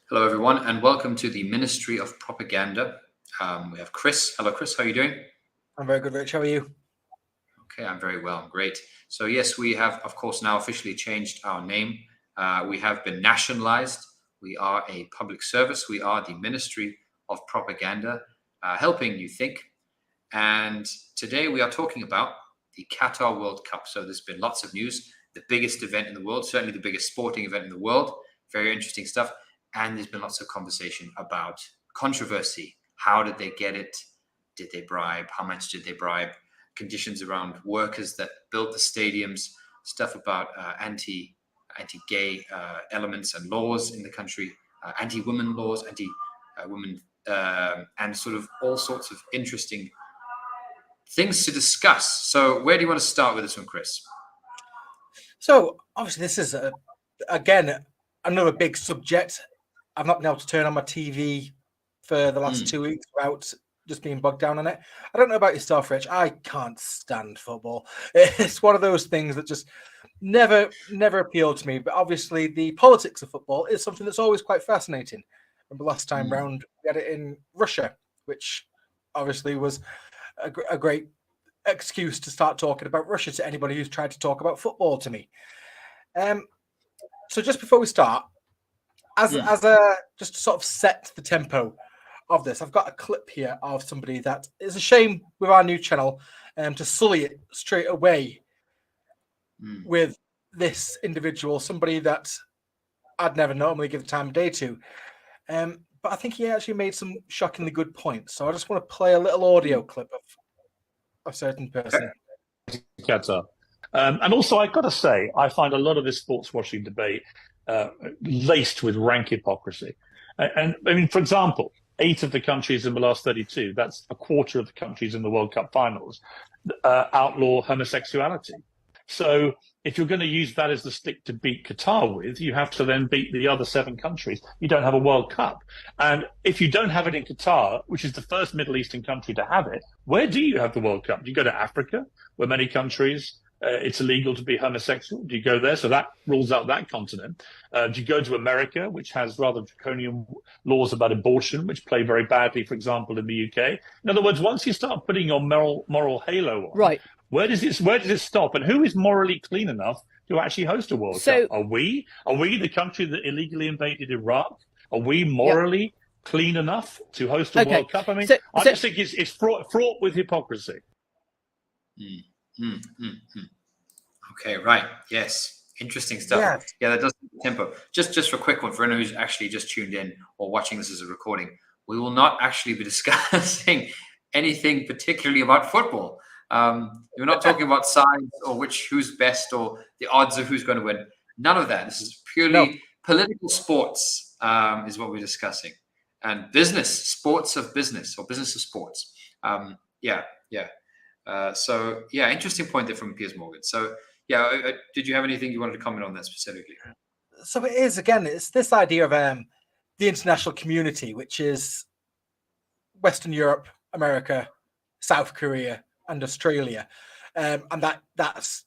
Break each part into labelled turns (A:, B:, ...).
A: Hello, everyone, and welcome to the Ministry of Propaganda. We have Chris. Hello, Chris. How are you doing?
B: I'm very good, Rich. How are you?
A: Okay, I'm very well. Great. So, yes, we have, of course, now officially changed our name. We have been nationalized. We are a public service. We are the Ministry of Propaganda, helping you think. And today we are talking about the Qatar World Cup. So, there's been lots of news. The biggest event in the world, certainly the biggest sporting event in the world. Very interesting stuff. And there's been lots of conversation about controversy. How did they get it? Did they bribe? How much did they bribe? Conditions around workers that built the stadiums, stuff about anti-gay elements and laws in the country, anti-women laws, anti-women, and sort of all sorts of interesting things to discuss. So where do you want to start with this one, Chris?
B: So, obviously, this is, again, another big subject. I've not been able to turn on my TV for the last 2 weeks without just being bogged down on it. I don't know about yourself, Rich. I can't stand football. It's one of those things that just never appealed to me. But obviously, the politics of football is something that's always quite fascinating. Remember last time round, we had it in Russia, which obviously was a great excuse to start talking about Russia to anybody who's tried to talk about football to me. So just before we start, as a just to sort of set the tempo of this, I've got a clip here of somebody that is a shame with our new channel to sully it straight away with this individual, somebody that I'd never normally give the time of day to. But I think he actually made some shockingly good points. So I just want to play a little audio clip of a certain person.
C: Qatar. And also, I've got to say, I find a lot of this sports washing debate laced with rank hypocrisy. And I mean, for example, 8 of the countries in the last 32, that's a quarter of the countries in the World Cup finals, outlaw homosexuality. So if you're going to use that as the stick to beat Qatar with, you have to then beat the other 7 countries. You don't have a World Cup. And if you don't have it in Qatar, which is the first Middle Eastern country to have it, where do you have the World Cup? Do you go to Africa, where many countries it's illegal to be homosexual? Do you go there? So that rules out that continent. Do you go to America, which has rather draconian laws about abortion, which play very badly, for example, in the UK? In other words, once you start putting your moral halo on,
D: right,
C: where does it stop? And who is morally clean enough to actually host a World Cup? Are we the country that illegally invaded Iraq? Are we morally clean enough to host a World Cup? I mean, I just think it's fraught with hypocrisy.
A: Okay, right. Yes. Interesting stuff. Yeah, that does tempo. Just for a quick one, for anyone who's actually just tuned in or watching this as a recording, we will not actually be discussing anything particularly about football. We're not talking about sides or who's best or the odds of who's going to win. None of that. This is purely political sports is what we're discussing. And business, sports of business or business of sports. So interesting point there from Piers Morgan. So did you have anything you wanted to comment on that specifically?
B: So it is, again, it's this idea of the international community, which is Western Europe, America, South Korea, and Australia, and that's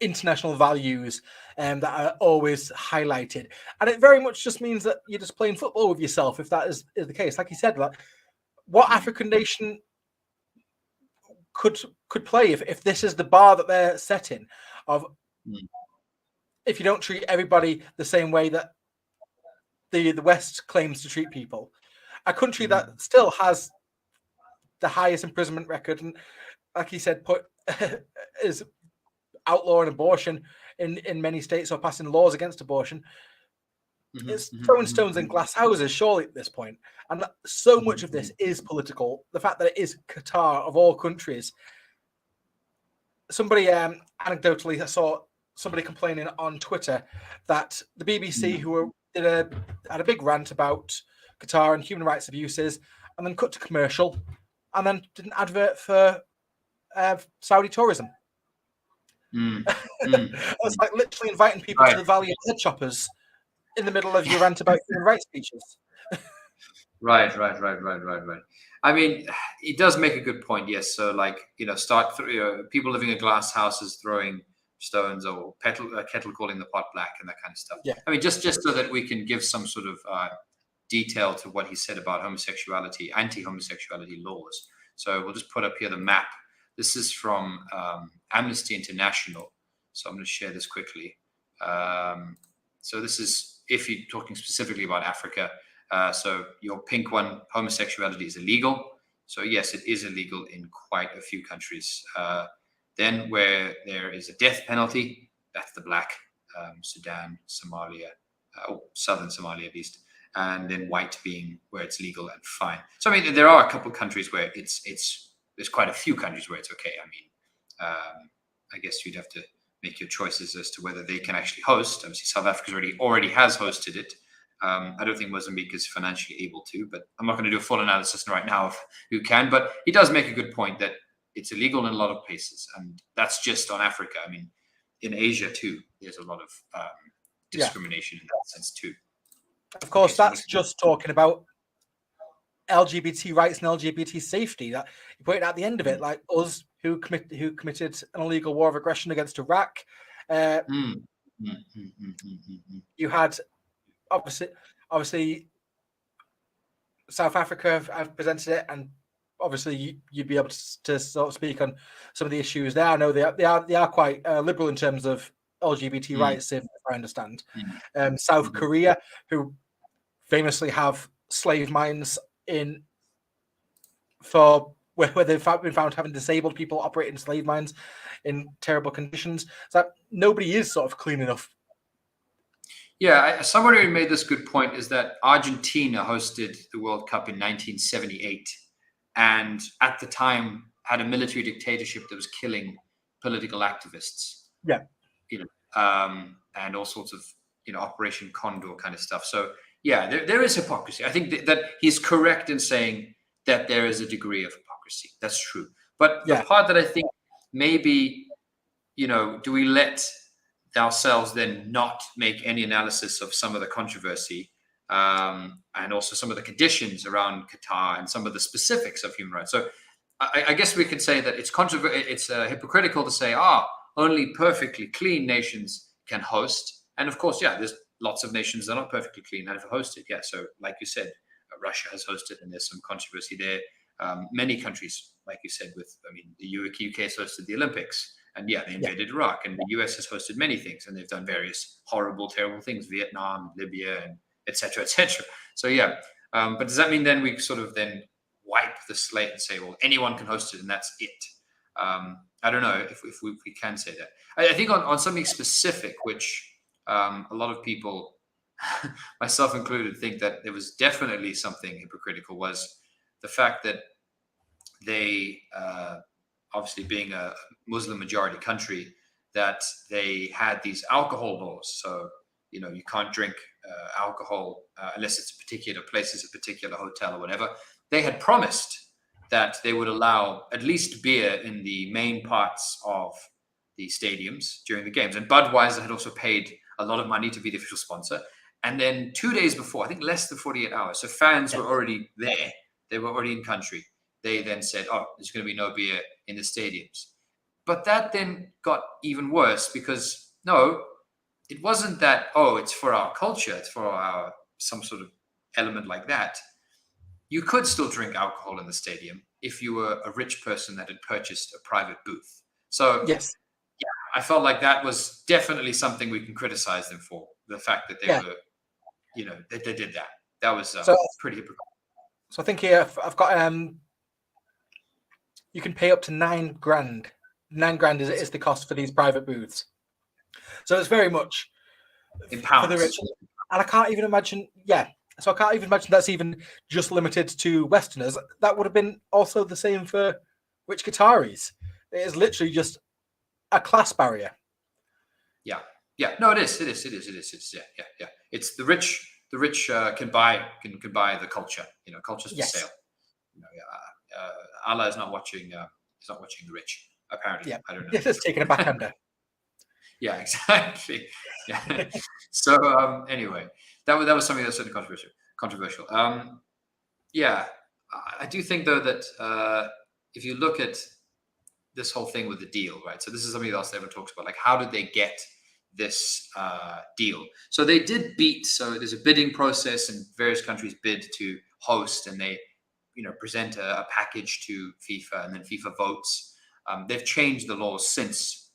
B: international values that are always highlighted. And it very much just means that you're just playing football with yourself, if that is the case. Like you said, like, what African nation could play if this is the bar that they're setting of if you don't treat everybody the same way that the West claims to treat people, a country that still has the highest imprisonment record and, like he said, is outlawing abortion in many states or passing laws against abortion. It's throwing stones in glass houses, surely, at this point. And so much of this is political. The fact that it is Qatar, of all countries. Somebody, anecdotally, I saw somebody complaining on Twitter that the BBC, had a big rant about Qatar and human rights abuses, and then cut to commercial, and then did an advert for Saudi tourism. It's like literally inviting people to the Valley of Head Choppers in the middle of your rant about human rights speeches.
A: Right. I mean, it does make a good point. Yes. So, people living in glass houses throwing stones or kettle calling the pot black and that kind of stuff.
B: Yeah.
A: I mean, just so that we can give some sort of detail to what he said about homosexuality, anti-homosexuality laws. So we'll just put up here the map. This is from Amnesty International. So I'm going to share this quickly. So this is, if you're talking specifically about Africa, so your pink one, homosexuality is illegal. So yes, it is illegal in quite a few countries. Then where there is a death penalty, that's the black, Sudan, Somalia, or southern Somalia at least, and then white being where it's legal and fine. So I mean, there are a couple of countries where there's quite a few countries where it's okay. I mean, I guess you'd have to make your choices as to whether they can actually host. Obviously, South Africa already has hosted it. I don't think Mozambique is financially able to, but I'm not going to do a full analysis right now of who can. But he does make a good point that it's illegal in a lot of places, and that's just on Africa. I mean, in Asia too, there's a lot of discrimination in that sense too.
B: Of course, that's just talking about LGBT rights and LGBT safety. That you put it at the end of it, like us who committed an illegal war of aggression against Iraq. You had obviously South Africa have presented it, and obviously you'd be able to sort of speak on some of the issues there. I know they are quite liberal in terms of LGBT rights, if I understand. South Korea, who famously have slave mines where they've been found having disabled people operating slave mines in terrible conditions. So nobody is sort of clean enough.
A: Yeah, somebody who made this good point is that Argentina hosted the World Cup in 1978, and at the time had a military dictatorship that was killing political activists.
B: Yeah,
A: and all sorts of Operation Condor kind of stuff. So yeah, there is hypocrisy. I think that he's correct in saying that there is a degree of hypocrisy. That's true. But the part that I think maybe, do we let ourselves then not make any analysis of some of the controversy and also some of the conditions around Qatar and some of the specifics of human rights? So I guess we could say that it's hypocritical to say, only perfectly clean nations can host. And of course, there's lots of nations that are not perfectly clean that have hosted. Yeah, so like you said, Russia has hosted, and there's some controversy there. Many countries, like you said, the UK has hosted the Olympics, and they invaded Iraq, and the US has hosted many things, and they've done various horrible, terrible things, Vietnam, Libya, and et cetera, et cetera. So but does that mean then we sort of then wipe the slate and say, well, anyone can host it and that's it? I don't know if we can say that. I think on something specific, which a lot of people, myself included, think that there was definitely something hypocritical, was the fact that they, obviously being a Muslim majority country, that they had these alcohol laws. So, you can't drink alcohol unless it's a particular place, it's a particular hotel or whatever. They had promised that they would allow at least beer in the main parts of the stadiums during the games. And Budweiser had also paid a lot of money to be the official sponsor. And then 2 days before, I think less than 48 hours, so fans were already there. They were already in country. They then said, there's going to be no beer in the stadiums. But that then got even worse because, no, it wasn't that, it's for our culture, it's for our some sort of element like that. You could still drink alcohol in the stadium if you were a rich person that had purchased a private booth. So
B: yes,
A: I felt like that was definitely something we can criticize them for. The fact that they were, they did that. That was pretty hypocritical.
B: So I think here I've got you can pay up to $9,000. $9,000 is the cost for these private booths. So it's very much
A: in pounds
B: for the rich. And I can't even imagine. So I can't even imagine that's even just limited to Westerners. That would have been also the same for rich Qataris. It is literally just a class barrier.
A: Yeah. No, it is. Yeah. It's the rich. The rich can buy the culture. Culture's for sale. Allah is not watching. He's not watching the rich. Apparently, I don't know.
B: This is taking a backhander.
A: Yeah, exactly. Yeah. So anyway, that was something that's certainly controversial. I do think though that if you look at this whole thing with the deal, right? So this is something else that everyone talks about. Like, how did they get this deal. So they did beat. So there's a bidding process, and various countries bid to host, and they, present a package to FIFA, and then FIFA votes. They've changed the laws since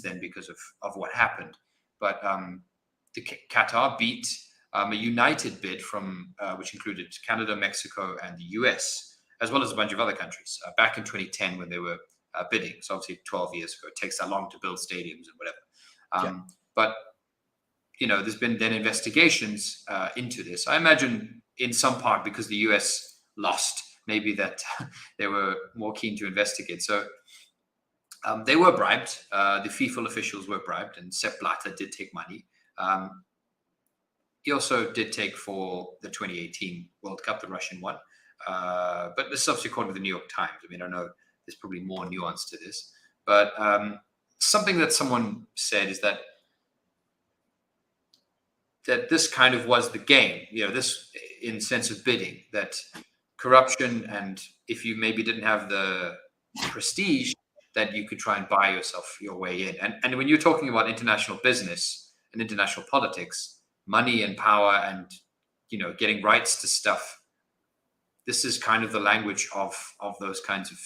A: then because of what happened. But the Qatar beat a united bid from which included Canada, Mexico, and the US, as well as a bunch of other countries back in 2010 when they were bidding. So obviously 12 years ago. It takes that long to build stadiums and whatever. But there's been then investigations into this. I imagine in some part because the US lost, maybe that they were more keen to investigate. So they were bribed. The FIFA officials were bribed, and Sepp Blatter did take money. He also did take for the 2018 World Cup, the Russian one. But this is obviously according to the New York Times. I mean, I know there's probably more nuance to this. But something that someone said is that this kind of was the game, this in sense of bidding, that corruption, and if you maybe didn't have the prestige, that you could try and buy yourself your way in. And when you're talking about international business and international politics, money and power and, getting rights to stuff, this is kind of the language of those kinds of,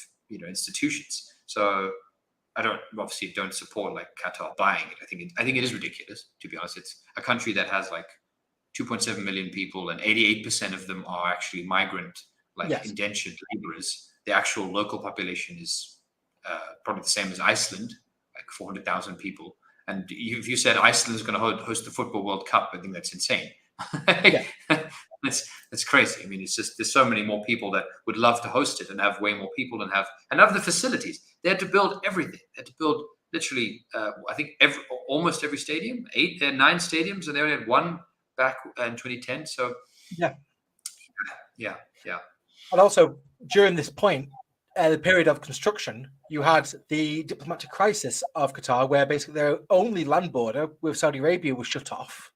A: institutions. So I obviously don't support like Qatar buying it. I think it is ridiculous, to be honest. It's a country that has like 2.7 million people, and 88% of them are actually migrant, indentured laborers. The actual local population is probably the same as Iceland, like 400,000 people. And if you said Iceland is going to host the Football World Cup, I think that's insane. That's crazy. I mean, it's just there's so many more people that would love to host it and have way more people and have the facilities. They had to build everything. They had to build literally, I think almost every stadium, 9 stadiums, and they only had one back in 2010. So yeah.
B: And also during this point, the period of construction, you had the diplomatic crisis of Qatar, where basically their only land border with Saudi Arabia was shut off,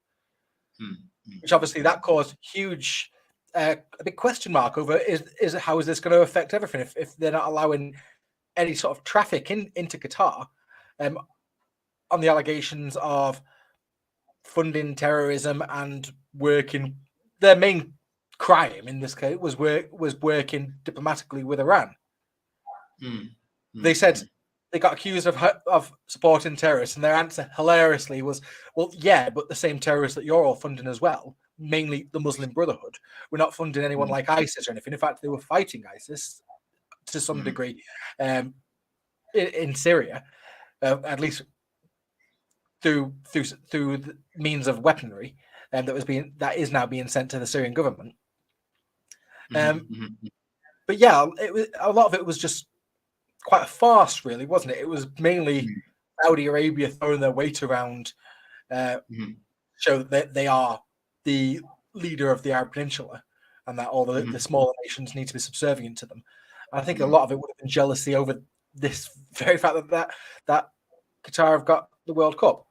B: which obviously that caused huge, a big question mark over is how is this going to affect everything if they're not allowing any sort of traffic into Qatar, on the allegations of funding terrorism and working. Their main crime in this case was working diplomatically with Iran. They said they got accused of supporting terrorists, and their answer hilariously was, well, yeah, but the same terrorists that you're all funding as well, mainly the Muslim Brotherhood. We're not funding anyone like ISIS or anything. In fact, they were fighting ISIS to some degree in Syria, at least through the means of weaponry that is now being sent to the Syrian government. But yeah, a lot of it was just quite a farce, really, wasn't it? It was mainly Saudi Arabia throwing their weight around, show that they are the leader of the Arab Peninsula, and that all the smaller nations need to be subservient to them. And I think a lot of it would have been jealousy over this very fact that Qatar have got the World Cup.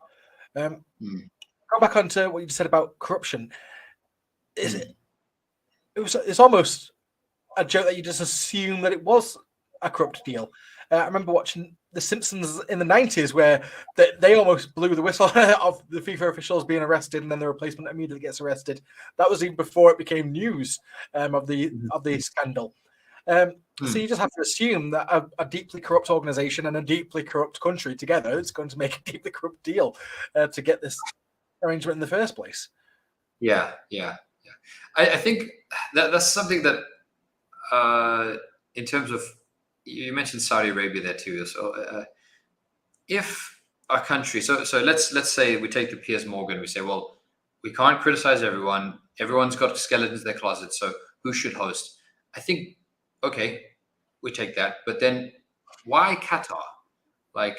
B: Go back onto what you just said about corruption. It's almost a joke that you just assume that it was a corrupt deal. I remember watching The Simpsons in the 90s, where they almost blew the whistle of the FIFA officials being arrested, and then the replacement immediately gets arrested. That was even before it became news of the scandal. So you just have to assume that a deeply corrupt organization and a deeply corrupt country together is going to make a deeply corrupt deal to get this arrangement in the first place. Yeah.
A: I think that's something that, in terms of, you mentioned Saudi Arabia there too. So if a country, so let's say we take the Piers Morgan, we say, well, we can't criticize everyone. Everyone's got skeletons in their closet. So who should host? I think, okay, we take that. But then why Qatar? Like,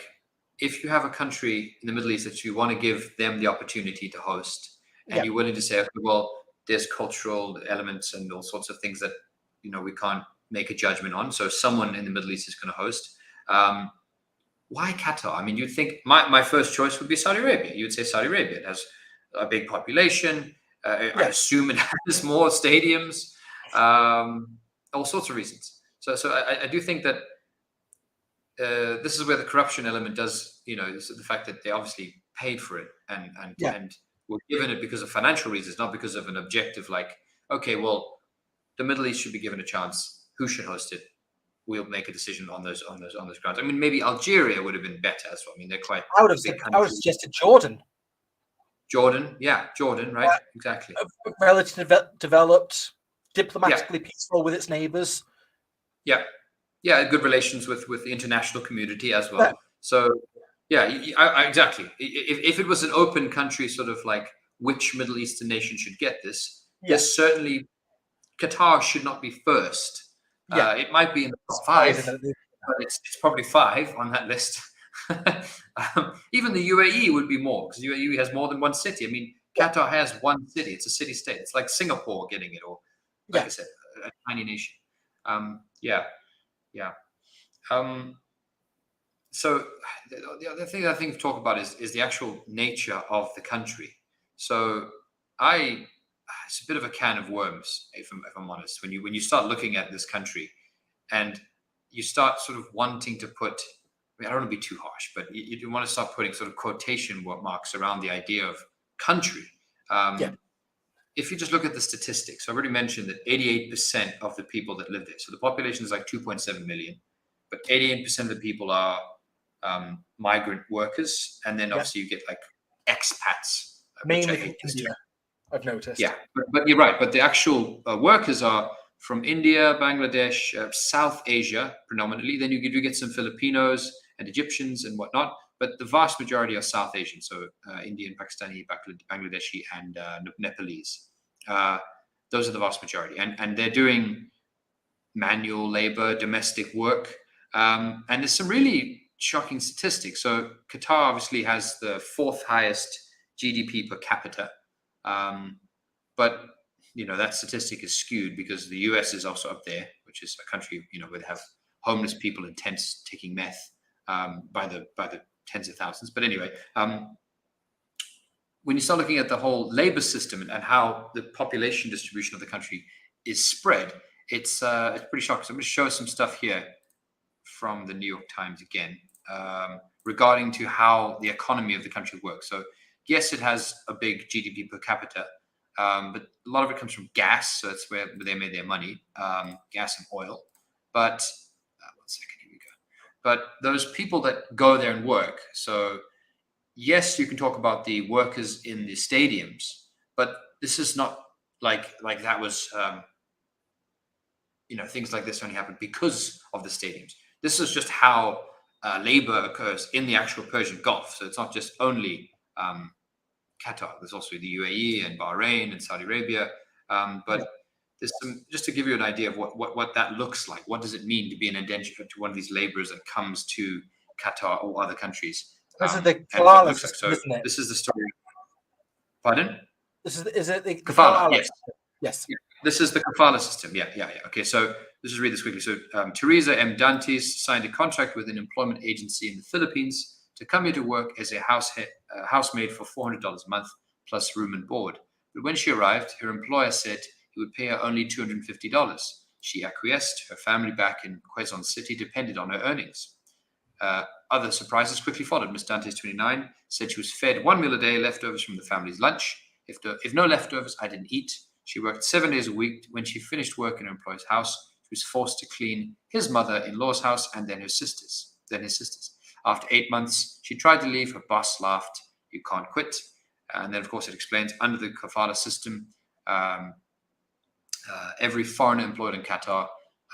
A: if you have a country in the Middle East that you want to give them the opportunity to host, and you're willing to say, okay, well, there's cultural elements and all sorts of things that, we can't make a judgment on. So someone in the Middle East is going to host. Why Qatar? I mean, you'd think my first choice would be Saudi Arabia. You would say Saudi Arabia. It has a big population. I assume it has more stadiums, all sorts of reasons. So I do think that this is where the corruption element does, the fact that they obviously paid for it and
B: Yeah.
A: and were given it because of financial reasons, not because of an objective like, okay, well, the Middle East should be given a chance. Who should host it? We'll make a decision on those grounds. I mean, maybe Algeria would have been better as well. I mean, they're quite
B: I would have
A: big
B: said, I
A: countries.
B: would have suggested Jordan.
A: Jordan, yeah, Jordan, right? Exactly.
B: Relatively developed, diplomatically peaceful with its neighbors.
A: Yeah, yeah, good relations with the international community as well.
B: Yeah.
A: So, yeah, exactly. If it was an open country, sort of like which Middle Eastern nation should get this, there's certainly Qatar should not be first.
B: Yeah.
A: It might be in the top
B: Surprising
A: five,
B: that it-
A: but it's probably five on that list. Even the UAE would be more because UAE has more than one city. I mean, Qatar has one city. It's a city-state. It's like Singapore getting it, or like I said, a tiny nation. Yeah. So the other thing I think to talk about is the actual nature of the country. So it's a bit of a can of worms, if I'm honest. When you start looking at this country, and you start sort of wanting to put, I don't want to be too harsh, but you want to start putting sort of quotation marks around the idea of country. If you just look at the statistics, I already mentioned that 88% of the people that live there, so the population is like 2.7 million, but 88% of the people are migrant workers, and then obviously you get like expats,
B: mainly from India, I've noticed.
A: Yeah, but you're right. But the actual workers are from India, Bangladesh, South Asia predominantly. Then you do get some Filipinos and Egyptians and whatnot, but the vast majority are South Asian, so Indian, Pakistani, Bangladeshi, and Nepalese. Those are the vast majority, and they're doing manual labor, domestic work, and there's some really shocking statistics. So Qatar obviously has the fourth highest GDP per capita, but that statistic is skewed because the US is also up there, which is a country where they have homeless people in tents taking meth by the tens of thousands. But anyway, when you start looking at the whole labor system and how the population distribution of the country is spread, it's pretty shocking. So I'm going to show some stuff here from the New York Times again regarding to how the economy of the country works. So yes, it has a big GDP per capita, but a lot of it comes from gas. So that's where they made their money, gas and oil. But one second, here we go. But those people that go there and work, so yes, you can talk about the workers in the stadiums, but this is not like that was, things like this only happen because of the stadiums. This is just how labor occurs in the actual Persian Gulf. So it's not just only Qatar. There's also the UAE and Bahrain and Saudi Arabia. But there's some, just to give you an idea of what that looks like. What does it mean to be an indentured to one of these laborers that comes to Qatar or other countries?
B: This is the
A: kefala
B: system,
A: like. So
B: isn't it?
A: this is the story. Pardon?
B: Is it the
A: Kefala? Yes.
B: Yes.
A: Yeah. This is the kefala system. Yeah. Okay, so let's just read this quickly. So Teresa M. Dantes signed a contract with an employment agency in the Philippines to come here to work as a housemaid for $400 a month plus room and board. But when she arrived, her employer said he would pay her only $250. She acquiesced. Her family back in Quezon City depended on her earnings. Other surprises quickly followed. Miss Dantes, 29, said she was fed one meal a day, leftovers from the family's lunch. If no leftovers, I didn't eat. She worked 7 days a week. When she finished work in her employer's house, she was forced to clean his mother-in-law's house and then his sisters. After 8 months, she tried to leave. Her boss laughed. You can't quit. And then, of course, it explains under the kefala system, every foreigner employed in Qatar,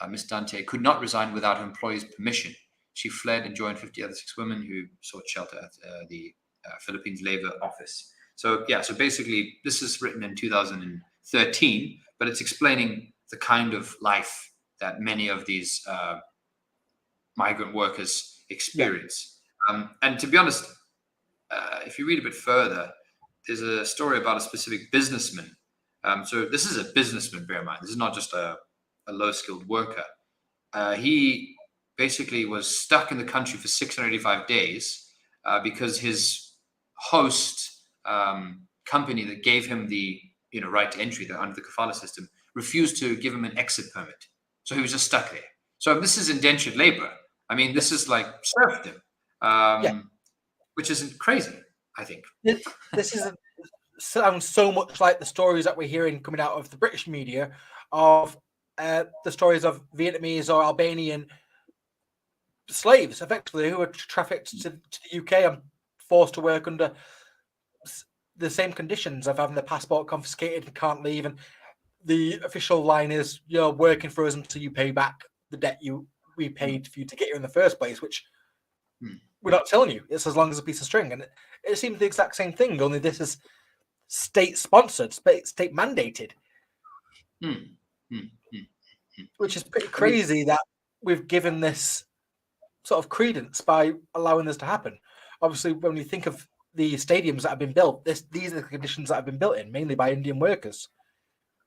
A: Miss Dante, could not resign without her employer's permission. She fled and joined 50 other 6 women who sought shelter at the Philippines Labor Office. So basically, this is written in 2013, but it's explaining the kind of life that many of these migrant workers experience. And to be honest, if you read a bit further, there's a story about a specific businessman. So this is a businessman, bear in mind. This is not just a low-skilled worker. He basically was stuck in the country for 685 days because his host company that gave him the right to entry under the kefala system refused to give him an exit permit. So he was just stuck there. So this is indentured labor. I mean, this is like serfdom, which isn't crazy. I think.
B: This sounds so much like the stories that we're hearing coming out of the British media of the stories of Vietnamese or Albanian slaves, effectively, who were trafficked to the UK and forced to work under the same conditions of having their passport confiscated and can't leave. And the official line is, you're working for us until you pay back the debt we paid for you to get here in the first place, which we're not telling you. It's as long as a piece of string. And it seems the exact same thing, only this is state-sponsored, state-mandated, which is pretty crazy that we've given this sort of credence by allowing this to happen. Obviously, when you think of the stadiums that have been built, these are the conditions that have been built in, mainly by Indian workers.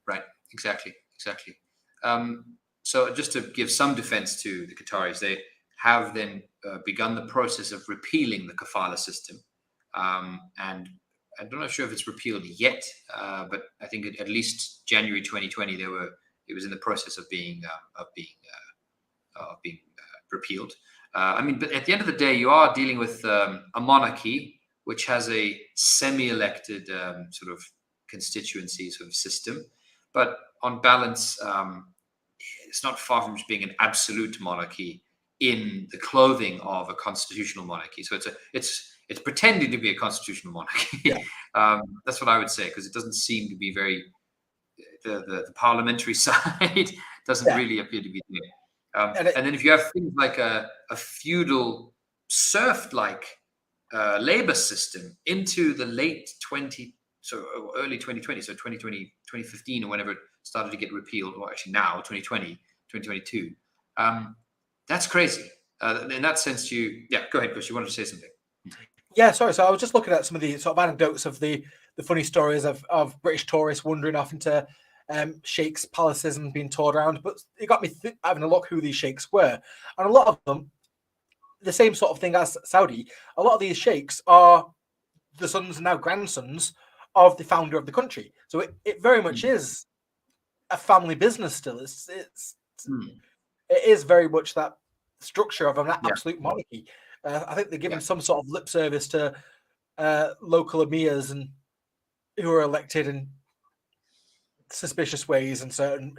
A: Right, exactly. So just to give some defense to the Qataris, they have then begun the process of repealing the kefala system. And I'm not sure if it's repealed yet, but I think at least January 2020, it was in the process of being repealed. But at the end of the day, you are dealing with a monarchy which has a semi-elected sort of constituency sort of system, but on balance, it's not far from just being an absolute monarchy in the clothing of a constitutional monarchy. So it's pretending to be a constitutional monarchy. Yeah. That's what I would say, because it doesn't seem to be very the parliamentary side doesn't really appear to be there. And then if you have things like a feudal serf-like labor system into the early 2020, so 2020, 2015, or whenever it started to get repealed, or actually now, 2020, 2022, that's crazy. In that sense, go ahead, Chris, you wanted to say something.
B: Yeah, sorry. So I was just looking at some of the sort of anecdotes of the funny stories of British tourists wandering off into sheikhs' palaces and being toured around. But it got me having a look who these sheikhs were. And a lot of them, the same sort of thing as Saudi, a lot of these sheikhs are the sons and now grandsons of the founder of the country. So it very much is a family business still. It is very much that structure of an absolute monarchy. I think they're giving some sort of lip service to local emirs and who are elected in suspicious ways in certain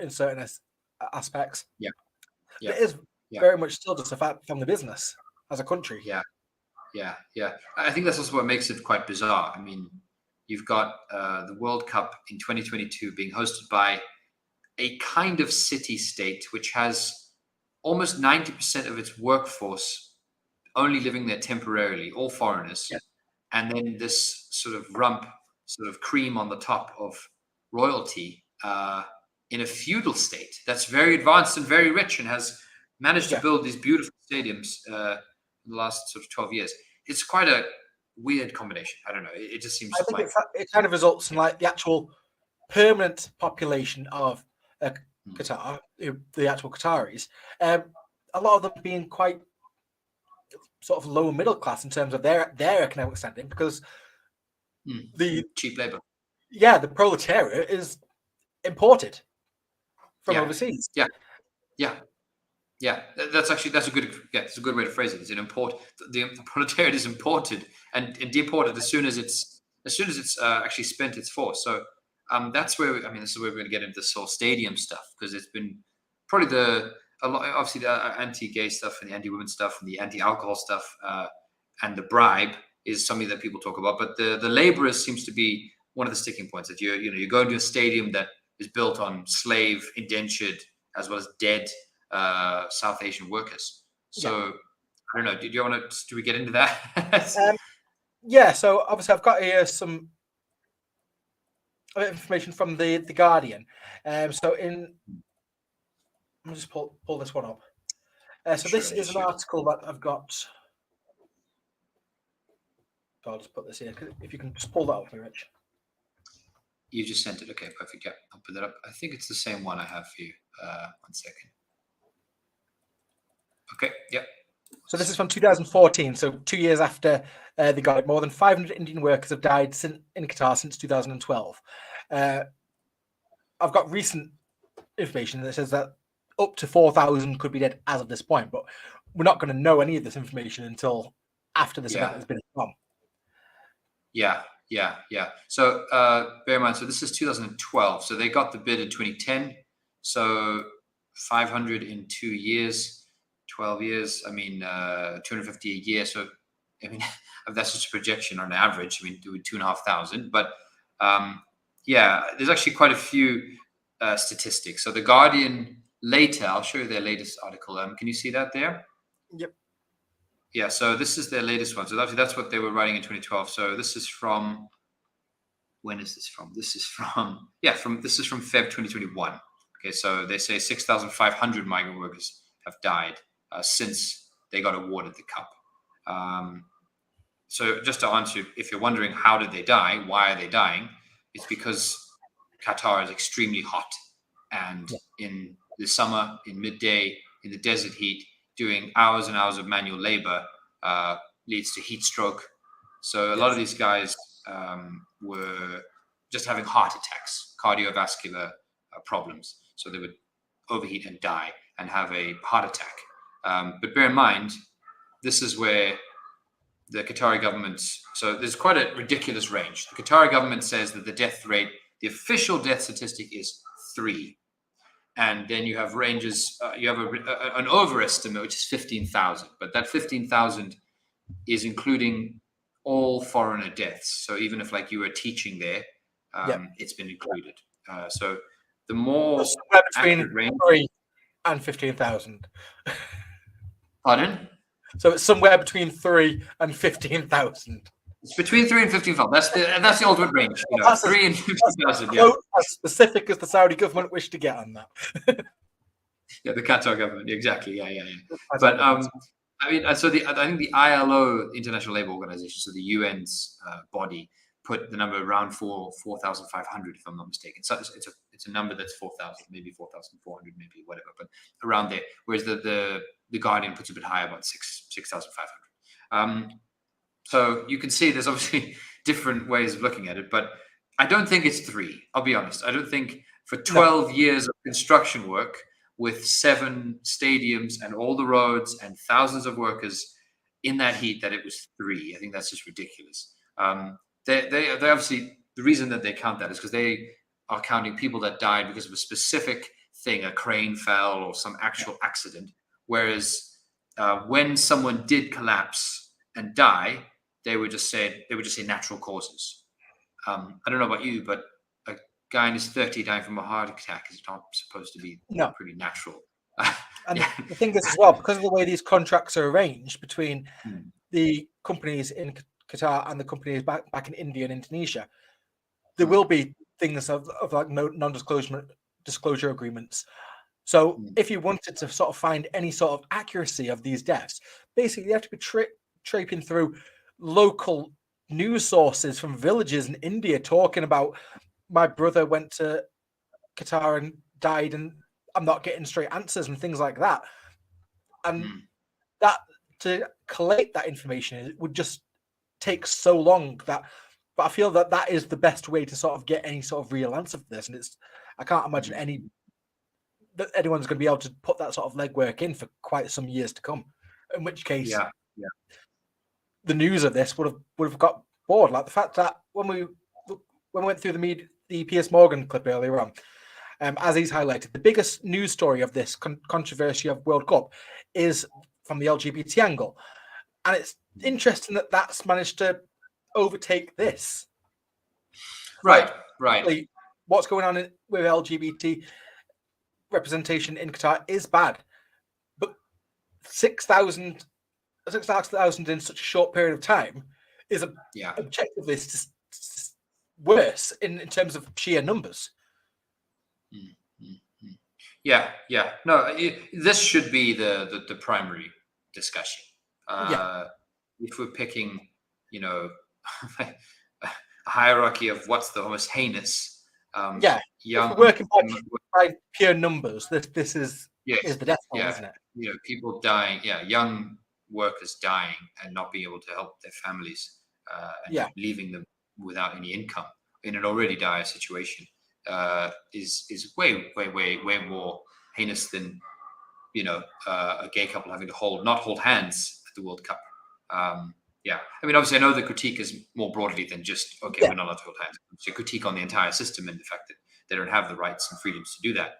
B: aspects. It is very much still just a family business as a country.
A: Yeah. I think that's also what makes it quite bizarre. I mean, you've got the World Cup in 2022 being hosted by a kind of city-state which has almost 90% of its workforce only living there temporarily, all foreigners. And then this sort of cream on the top of royalty in a feudal state that's very advanced and very rich and has managed to build these beautiful stadiums in the last sort of 12 years. It's quite a weird combination. I don't know. It just seems
B: I think it kind of results in like the actual permanent population of Qatar, the actual Qataris, a lot of them being quite sort of lower middle class in terms of their economic standing, because the
A: cheap labor.
B: Yeah, the proletariat is imported from overseas.
A: Yeah, that's a good way to phrase it. It's the proletariat is imported and deported as soon as it's actually spent its force. So that's where this is where we're going to get into this whole stadium stuff, because it's been probably obviously the anti-gay stuff and the anti-women stuff and the anti-alcohol stuff and the bribe is something that people talk about. But the laborers seems to be one of the sticking points, that you go into a stadium that is built on slave, indentured, as well as dead South Asian workers. So I don't know. Do we get into that?
B: So obviously I've got here some information from the Guardian. Let me just pull this one up. This is an article that I've got. So I'll just put this here. If you can just pull that up for me, Rich.
A: You just sent it. Okay, perfect. Yeah, I'll put that up. I think it's the same one I have for you. 1 second. Okay, yep.
B: So this is from 2014, so 2 years after the Guardian. More than 500 Indian workers have died in Qatar since 2012. I've got recent information that says that up to 4,000 could be dead as of this point, but we're not going to know any of this information until after this event has been done.
A: Yeah, yeah, yeah. So bear in mind, so this is 2012. So they got the bid in 2010. So 500 in 2 years, 12 years. I mean, 250 a year. So I mean, that's just a projection on average. I mean, doing 2,500. But yeah, there's actually quite a few statistics. So the Guardian later, I'll show you their latest article. Can you see that there?
B: Yep.
A: Yeah, so this is their latest one. So that's what they were writing in 2012. So this is from, when is this from? This is from Feb 2021. Okay, so they say 6,500 migrant workers have died since they got awarded the cup. So just to answer, if you're wondering how did they die, why are they dying? It's because Qatar is extremely hot, and in the summer, in midday, in the desert heat, doing hours and hours of manual labor leads to heat stroke. So a lot of these guys were just having heart attacks, cardiovascular problems. So they would overheat and die and have a heart attack. But bear in mind, this is where the Qatari government, so there's quite a ridiculous range. The Qatari government says that the death rate, the official death statistic is 3. And then you have ranges, you have an overestimate, which is 15,000. But that 15,000 is including all foreigner deaths. So even if like you were teaching there, it's been included. So the more
B: between
A: range,
B: 3 and 15,000.
A: Pardon?
B: So it's somewhere between 3 and 15,000.
A: It's between 3 and 15,000. That's the ultimate range. You know,
B: That's
A: 3 and 15,000. Yeah.
B: As specific as the Saudi government wished to get on that.
A: Yeah, the Qatar government. Exactly. Yeah. But I mean, so I think the ILO, International Labour Organization, so the UN's body, put the number around 4,500, if I'm not mistaken. So it's a number that's 4,000, maybe 4,400, maybe whatever, but around there. Whereas the Guardian puts a bit higher, about 6,500. So you can see there's obviously different ways of looking at it, but I don't think it's 3. I'll be honest. I don't think for 12 years of construction work with 7 stadiums and all the roads and thousands of workers in that heat that it was 3. I think that's just ridiculous. They obviously, the reason that they count that is because they are counting people that died because of a specific thing, a crane fell or some actual accident. Whereas when someone did collapse and die, they would just say natural causes. I don't know about you, but a guy in his 30s dying from a heart attack is not supposed to be pretty natural.
B: And the thing is as well, because of the way these contracts are arranged between the companies in Qatar and the companies back in India and Indonesia, there will be things of like non-disclosure agreements. So if you wanted to sort of find any sort of accuracy of these deaths, basically you have to be traipsing through local news sources from villages in India talking about my brother went to Qatar and died and I'm not getting straight answers and things like that. And that to collate that information, it would just take so long but I feel that is the best way to sort of get any sort of real answer for this. And I can't imagine that anyone's going to be able to put that sort of legwork in for quite some years to come. In which case, the news of this would have got bored. Like the fact that when we went through the Piers Morgan clip earlier on, as he's highlighted, the biggest news story of this controversy of World Cup is from the LGBT angle, and it's interesting that that's managed to overtake this.
A: Right.
B: What's going on with LGBT representation in Qatar is bad, but 6,000 in such a short period of time is objectively worse in terms of sheer numbers.
A: Yeah. No, this should be the primary discussion. If we're picking, a hierarchy of what's the most heinous.
B: If we're working by pure numbers, this is the death toll, isn't it?
A: People dying. Young workers dying and not being able to help their families, and leaving them without any income in an already dire situation is way more heinous than a gay couple having to not hold hands at the World Cup. Yeah, I mean, obviously, I know the critique is more broadly than just okay, we're not allowed to hold hands. It's a critique on the entire system and the fact that they don't have the rights and freedoms to do that.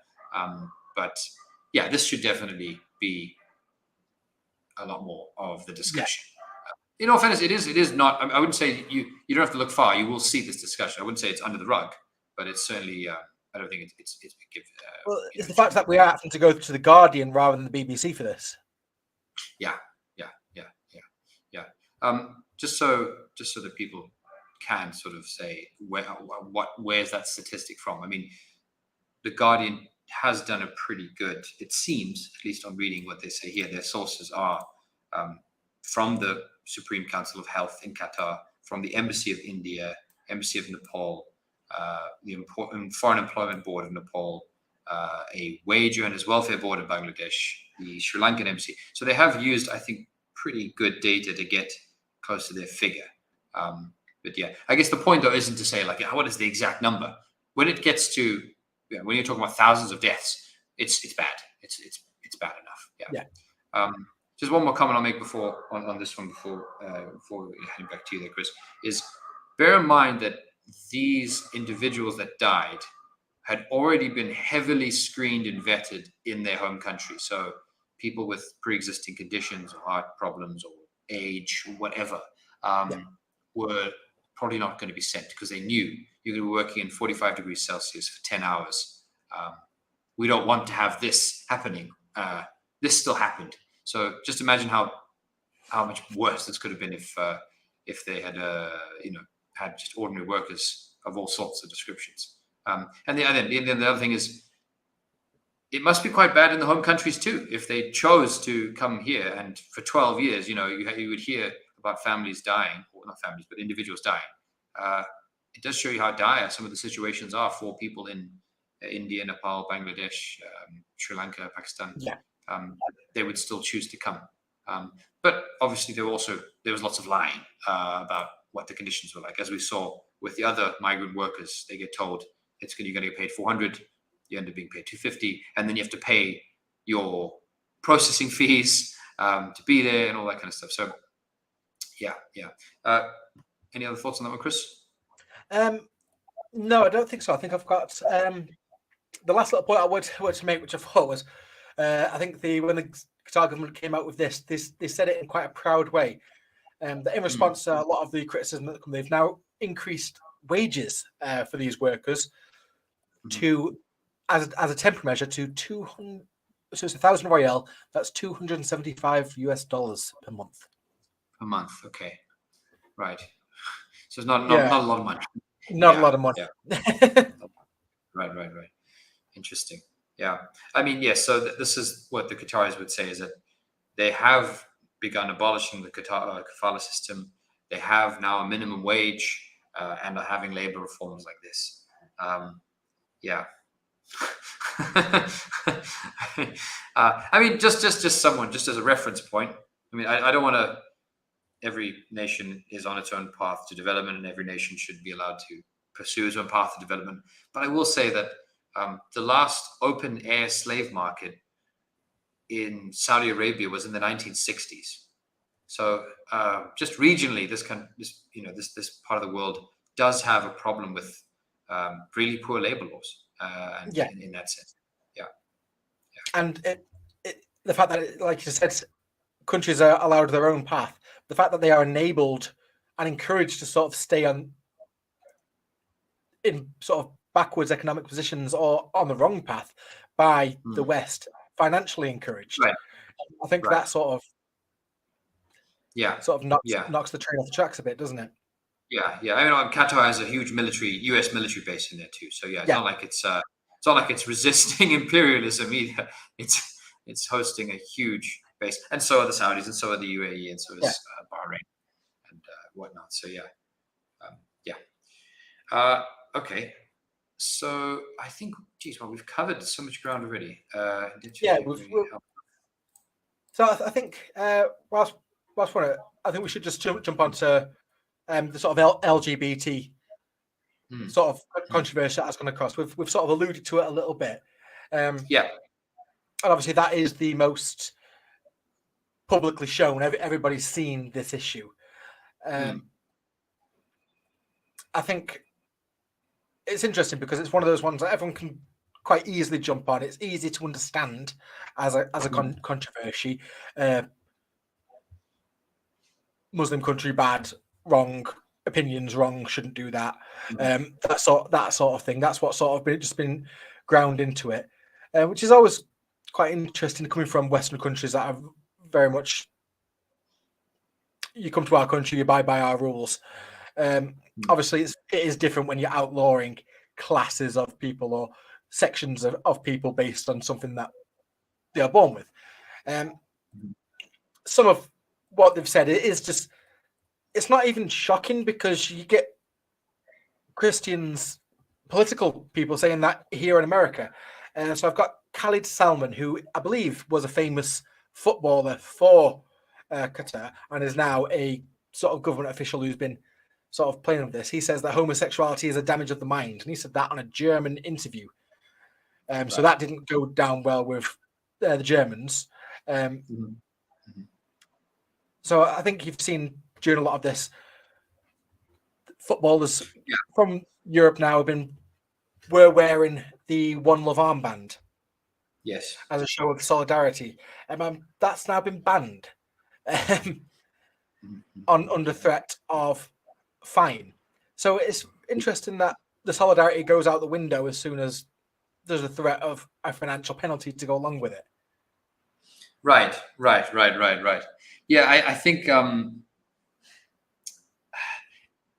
A: But yeah, this should definitely be a lot more of the discussion. In all fairness, it is not. I wouldn't say you don't have to look far. You will see this discussion. I wouldn't say it's under the rug, but it's certainly. I don't think it's
B: well, it's the fact that we are having to go to the Guardian rather than the BBC for this.
A: Yeah. Just so that people can sort of say where's that statistic from? I mean, the Guardian has done a pretty good. It seems, at least on reading what they say here, their sources are from the Supreme Council of Health in Qatar, from the Embassy of India, Embassy of Nepal, the Foreign Employment Board of Nepal, a Wage Earners Welfare Board of Bangladesh, the Sri Lankan Embassy. So they have used, I think, pretty good data to get close to their figure. But yeah, I guess the point though isn't to say like what is the exact number. When it gets to when you're talking about thousands of deaths, it's bad. It's bad enough. Yeah. Just one more comment I'll make on this one before heading back to you there, Chris, is bear in mind that these individuals that died had already been heavily screened and vetted in their home country. So people with pre-existing conditions or heart problems or age, whatever, were probably not going to be sent because they knew you're going to be working in 45 degrees Celsius for 10 hours. We don't want to have this happening. This still happened. So just imagine how much worse this could have been if they had had just ordinary workers of all sorts of descriptions. And the other thing is, it must be quite bad in the home countries too. If they chose to come here and for 12 years, you would hear about families dying, or not families, but individuals dying. It does show you how dire some of the situations are for people in India, Nepal, Bangladesh, Sri Lanka, Pakistan.
B: Yeah.
A: They would still choose to come. But obviously there was lots of lying about what the conditions were like. As we saw with the other migrant workers, they get told you're going to get paid 400, you end up being paid 250, and then you have to pay your processing fees to be there and all that kind of stuff. So yeah. Any other thoughts on that one, Chris?
B: No, I don't think so. I think I've got the last little point I wanted to make, which I thought was, I think when the Qatar government came out with this, they said it in quite a proud way. That in response to a lot of the criticism that they've now increased wages for these workers to, as a temporary measure, to 200. So it's 1,000 Royale. That's $275 per month.
A: A month, okay, right. So it's not a lot of money.
B: Not a lot of money.
A: Yeah. Right. Interesting. Yeah. I mean, yes. So this is what the Qataris would say, is that they have begun abolishing the kefala system. They have now a minimum wage and are having labor reforms like this. Yeah. I mean, just as a reference point. I mean, I don't want to. Every nation is on its own path to development, and every nation should be allowed to pursue its own path to development. But I will say that the last open air slave market in Saudi Arabia was in the 1960s. So just regionally, this part of the world does have a problem with really poor labor laws. In that sense, yeah.
B: And the fact that, like you said, countries are allowed their own path. The fact that they are enabled and encouraged to sort of stay in sort of backwards economic positions or on the wrong path by the West, financially encouraged.
A: Right.
B: I think that sort of knocks the train off the tracks a bit, doesn't it?
A: Yeah. I mean, Qatar has a huge U.S. military base in there too. So it's not like it's resisting imperialism either. It's hosting a huge base, and so are the Saudis, and so are the UAE, and so is Bahrain and whatnot. So okay. So I think, we've covered so much ground already.
B: So I think whilst I think we should just jump onto the sort of LGBT sort of controversy that's going to cost. We've sort of alluded to it a little bit. And obviously that is the most publicly shown. Everybody's seen this issue. I think it's interesting because it's one of those ones that everyone can quite easily jump on. It's easy to understand as a controversy. Muslim country bad, wrong, opinions wrong, shouldn't do that. That sort of thing. That's what sort of been ground into it, which is always quite interesting coming from Western countries that are very much, you come to our country, you abide by our rules. Obviously, it is different when you're outlawing classes of people or sections of people based on something that they are born with. Some of what they've said, it's not even shocking because you get Christians, political people saying that here in America. So I've got Khalid Salman, who I believe was a famous footballer for Qatar and is now a sort of government official who's been sort of playing with this. He says that homosexuality is a damage of the mind, and he said that on a German interview. So that didn't go down well with the Germans. So I think you've seen during a lot of this, footballers from Europe now were wearing the One Love armband.
A: Yes.
B: As a show of solidarity. That's now been banned under threat of fine. So it's interesting that the solidarity goes out the window as soon as there's a threat of a financial penalty to go along with it.
A: Right. Yeah, I think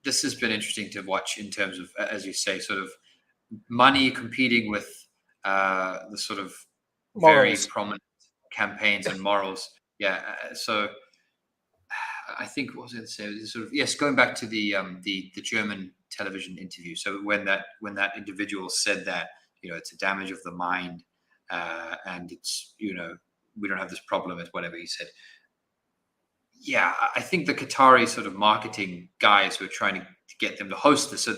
A: this has been interesting to watch in terms of, as you say, sort of money competing with the sort of very prominent campaigns and morals. Yeah. So I think, what was it say? Sort of, yes, going back to the German television interview. So when that individual said that, it's a damage of the mind, and it's, we don't have this problem at whatever he said. Yeah, I think the Qatari sort of marketing guys who are trying to get them to host this. So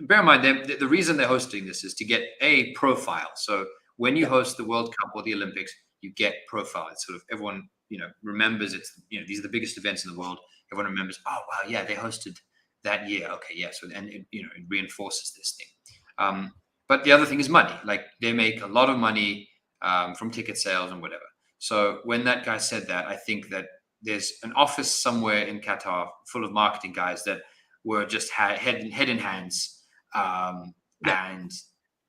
A: bear in mind, the reason they're hosting this is to get a profile. So when you host the World Cup or the Olympics, you get profile. It's sort of everyone, remembers it's, these are the biggest events in the world. Everyone remembers, oh, wow, yeah, they hosted that year. Okay, yeah. So, and it reinforces this thing. But the other thing is money. Like, they make a lot of money from ticket sales and whatever. So when that guy said that, I think that there's an office somewhere in Qatar full of marketing guys that were just head in hands. And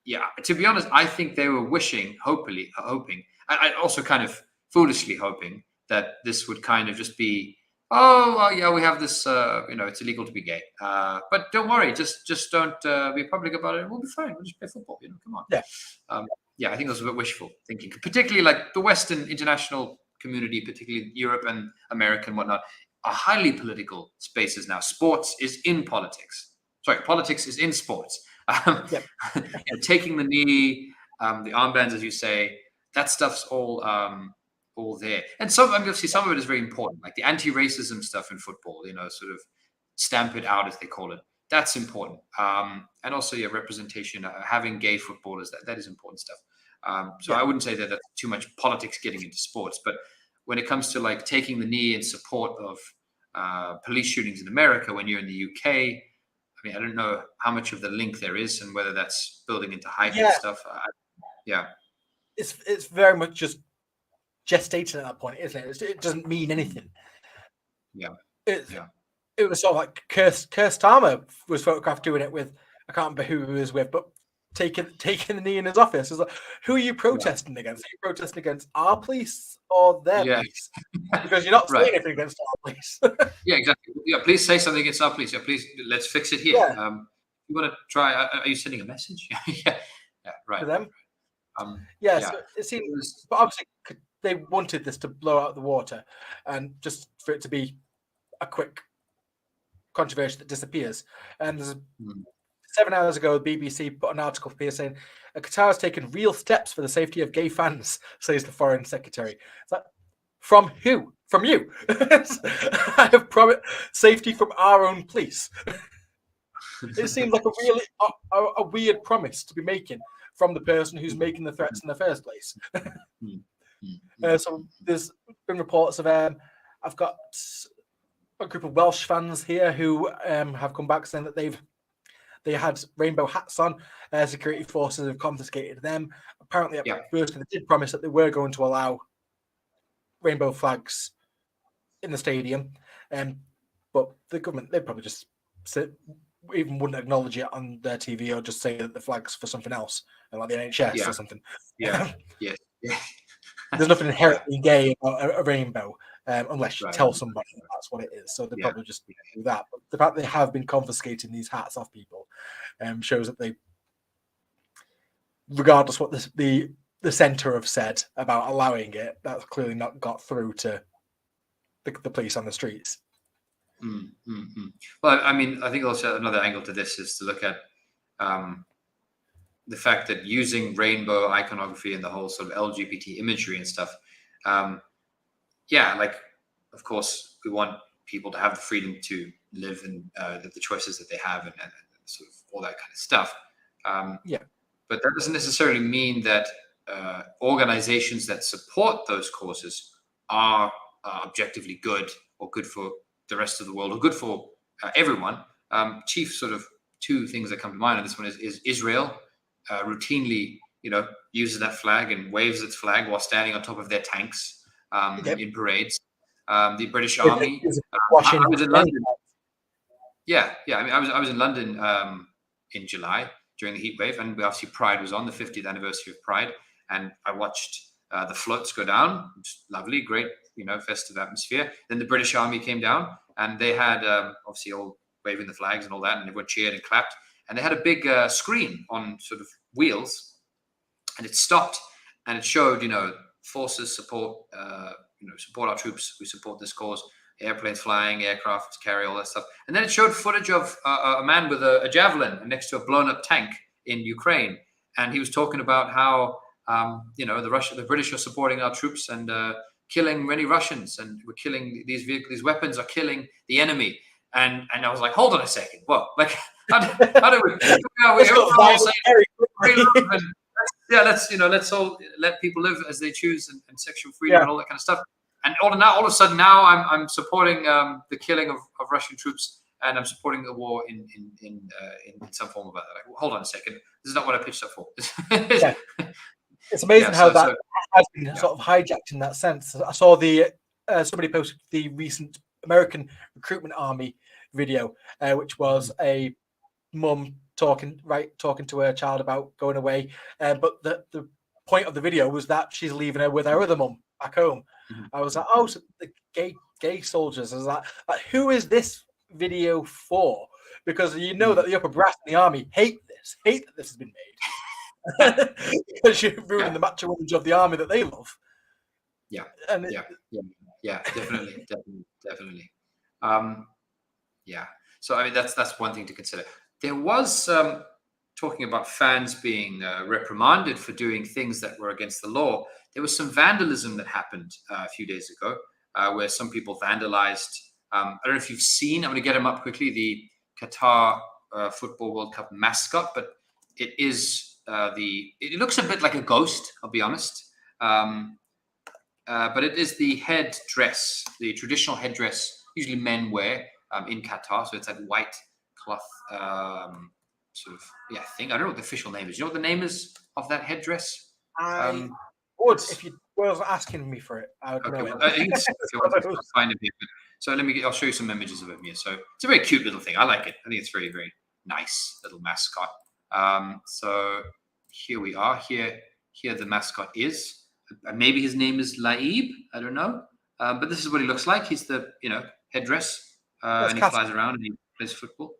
A: yeah, to be honest, I think they were hoping, I also kind of foolishly hoping that this would kind of just be, oh, well, yeah, we have this, it's illegal to be gay. But don't worry, just don't be public about it. We'll be fine. We'll just play football, come on.
B: Yeah.
A: Yeah, I think that's a bit wishful thinking, particularly like the Western international community, particularly Europe and America and whatnot, are highly political spaces now. Sports is in politics. Sorry, politics is in sports. Taking the knee, the armbands, as you say, that stuff's all there. And obviously some of it is very important, like the anti-racism stuff in football, sort of stamp it out, as they call it. That's important. And also, representation, having gay footballers, that is important stuff. I wouldn't say that that's too much politics getting into sports, but when it comes to like taking the knee in support of police shootings in America, when you're in the UK, I mean, I don't know how much of the link there is and whether that's building into hype and stuff.
B: It's very much just gestating at that point, isn't it? It doesn't mean anything. It was sort of like Keir Starmer was photographed doing it with, I can't remember who he was with, but taking the knee in his office. It's like, who are you protesting against? Are you protesting against our police or their police? Because you're not saying anything against our police.
A: Yeah, exactly. Yeah, please say something against our police. Yeah, please, let's fix it here. You want to try? Are you sending a message? yeah, right.
B: To them. So it seems, but obviously they wanted this to blow out the water, and just for it to be a quick controversy that disappears. And there's 7 hours ago, the BBC put an article here saying Qatar has taken real steps for the safety of gay fans, says the foreign secretary. It's like, from who? From you? I have promised safety from our own police. It seems like a really a weird promise to be making from the person who's making the threats in the first place. So there's been reports of I've got a group of Welsh fans here who have come back saying that they had rainbow hats on. Security forces have confiscated them. Apparently, at first, they did promise that they were going to allow rainbow flags in the stadium, but the government, they probably just even wouldn't acknowledge it on their TV or just say that the flag's for something else, like the NHS or something.
A: Yeah.
B: There's nothing inherently gay about a rainbow, unless you tell somebody that's what it is. So they probably just do that. But the fact they have been confiscating these hats off people shows that they, regardless what the centre have said about allowing it, that's clearly not got through to the police on the streets.
A: Well, I mean, I think also another angle to this is to look at the fact that using rainbow iconography and the whole sort of LGBT imagery and stuff, like, of course, we want people to have the freedom to live and the choices that they have and sort of all that kind of stuff. But that doesn't necessarily mean that organizations that support those causes are objectively good or good for the rest of the world or good for everyone. Chief sort of two things that come to mind on this one is Israel routinely, uses that flag and waves its flag while standing on top of their tanks in parades. The British Army. I was in London. I mean, I was in London in July during the heat wave, and obviously Pride was on, the 50th anniversary of Pride, and I watched the floats go down. Lovely, great, festive atmosphere. Then the British Army came down, and they had obviously all waving the flags and all that, and everyone cheered and clapped. And they had a big screen on sort of wheels, and it stopped, and it showed, forces support, support our troops. We support this cause. Airplanes flying, aircraft carry, all that stuff. And then it showed footage of a man with a javelin next to a blown-up tank in Ukraine, and he was talking about how the British are supporting our troops and killing many Russians, and we're killing these vehicles. These weapons are killing the enemy. And I was like, hold on a second. What? Like, how do we? Let's all let people live as they choose and sexual freedom and all that kind of stuff. And all of a sudden now I'm supporting the killing of Russian troops, and I'm supporting the war in some form about that. Like, hold on a second. This is not what I pitched up for.
B: It's amazing how that has been sort of hijacked in that sense. I saw somebody posted the recent American recruitment army video, which was a mum talking to her child about going away, but the point of the video was that she's leaving her with her other mum back home. I was like, oh, so the gay soldiers. I was like, who is this video for? Because that the upper brass in the army hate that this has been made. Because you're ruining the macho image of the army that they love.
A: Definitely. So I mean, that's one thing to consider. There was talking about fans being reprimanded for doing things that were against the law. There was some vandalism that happened a few days ago, where some people vandalized. I don't know if you've seen. I'm going to get them up quickly. The Qatar Football World Cup mascot, but it is it looks a bit like a ghost. I'll be honest. But it is the headdress, the traditional headdress, usually men wear in Qatar. So it's that white cloth thing. I don't know what the official name is. You know what the name is of that headdress?
B: I would, if you were asking me for it. I would know it.
A: Find it here. So I'll show you some images of it here. So it's a very cute little thing. I like it. I think it's very, very nice little mascot. So here we are. Here the mascot is. Maybe his name is Laib. I don't know. But this is what he looks like. He's the headdress, and he flies around and he plays football.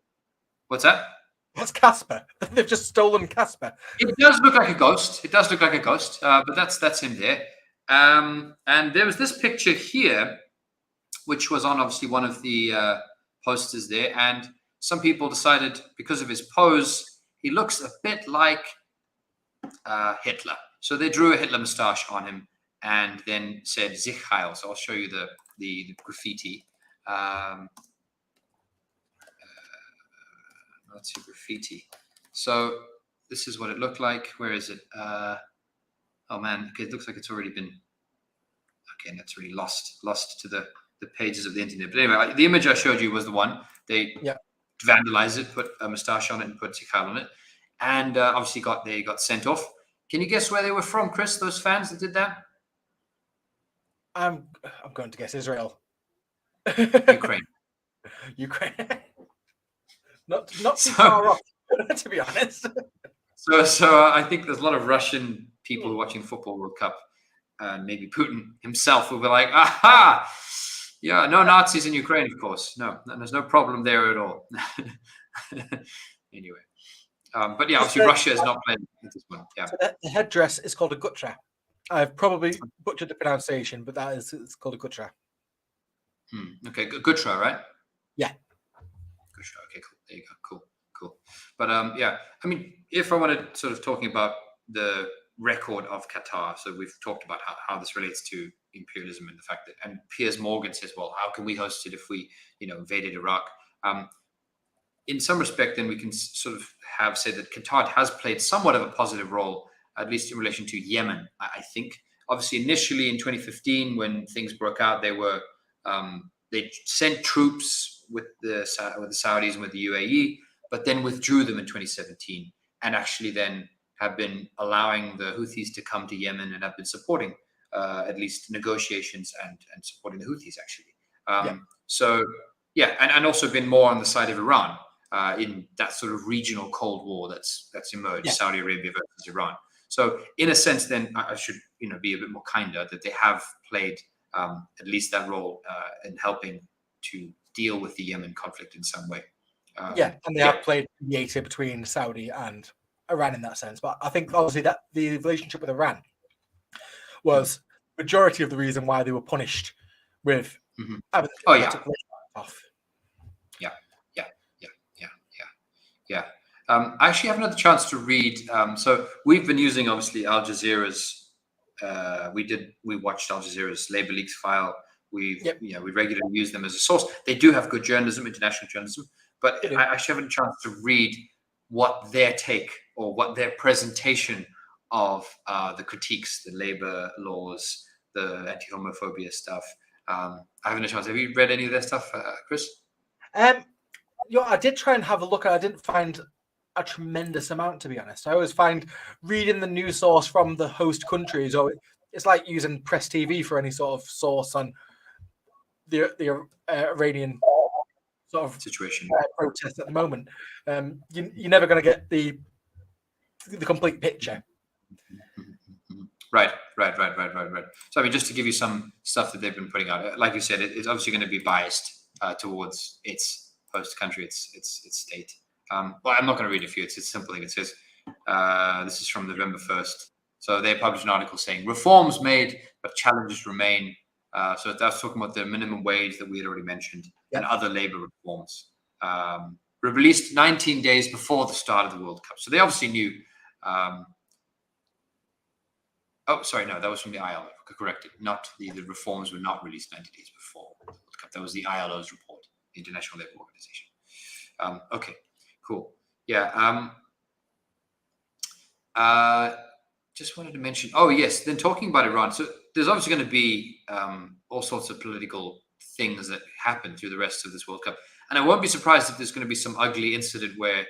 A: What's that?
B: That's Casper. They've just stolen Casper.
A: It does look like a ghost. But that's him there. And there was this picture here, which was on obviously one of the posters there. And some people decided, because of his pose, he looks a bit like Hitler. So they drew a Hitler moustache on him and then said Sich Heil. So I'll show you the graffiti. Let's see, graffiti. So this is what it looked like. Where is it? Oh man, okay, it looks like it's already been. Okay, that's really lost to the the pages of the internet. But anyway, the image I showed you was the one. They vandalized it, put a moustache on it, and put kefala on it, and obviously they got sent off. Can you guess where they were from, Chris? Those fans that did that?
B: I'm going to guess Israel.
A: Ukraine.
B: Ukraine. Not too far off, to be honest.
A: So I think there's a lot of Russian people watching Football World Cup, and maybe Putin himself will be like, aha, yeah, no Nazis in Ukraine, of course. No, there's no problem there at all. Anyway, but yeah, obviously Russia is not playing this one. Yeah.
B: So the headdress is called a gutra. I've probably butchered the pronunciation, but it's called a gutra.
A: Okay, gutra, right?
B: Yeah.
A: Gutra. Okay, cool. There you go. Cool. But yeah, I mean, if I wanted sort of talking about the record of Qatar, so we've talked about how this relates to imperialism and the fact that, and Piers Morgan says, well, how can we host it if we, invaded Iraq? In some respect, then we can sort of have said that Qatar has played somewhat of a positive role, at least in relation to Yemen, I think. Obviously, initially in 2015, when things broke out, they sent troops with the Saudis and with the UAE, but then withdrew them in 2017, and actually then have been allowing the Houthis to come to Yemen and have been supporting at least negotiations and supporting the Houthis, actually. So, yeah, and also been more on the side of Iran in that sort of regional Cold War that's emerged, Saudi Arabia versus Iran. So in a sense, then I should be a bit more kinder that they have played at least that role in helping to deal with the Yemen conflict in some way.
B: And they have played mediator between Saudi and Iran in that sense. But I think obviously that the relationship with Iran was majority of the reason why they were punished with having off.
A: I actually have another chance to read. So we've been using obviously Al Jazeera's. We watched Al Jazeera's Labor Leaks file. We regularly use them as a source. They do have good journalism, international journalism, but I actually haven't a chance to read what their take or what their presentation of the critiques, the labor laws, the anti-homophobia stuff. I haven't a chance. Have you read any of their stuff, Chris?
B: I did try and have a look. I didn't find a tremendous amount, to be honest. I always find reading the news source from the host countries, or it's like using Press TV for any sort of source on the Iranian sort of
A: situation
B: protest at the moment. You're never going to get the complete picture.
A: Right. So I mean, just to give you some stuff that they've been putting out, like you said, it's obviously going to be biased towards its host country, its state. Well, I'm not going to read it for you. It's a simple thing. It says, this is from November 1st. So they published an article saying reforms made, but challenges remain. So that's talking about the minimum wage that we had already mentioned and other labor reforms. Released 19 days before the start of the World Cup. So they obviously knew. That was from the ILO. Corrected. Not the reforms were not released 90 days before the World Cup. That was the ILO's report, the International Labour Organization. Okay, cool. Yeah. Just wanted to mention. Oh yes. Then talking about Iran. So there's obviously going to be all sorts of political things that happen through the rest of this World Cup, and I won't be surprised if there's going to be some ugly incident where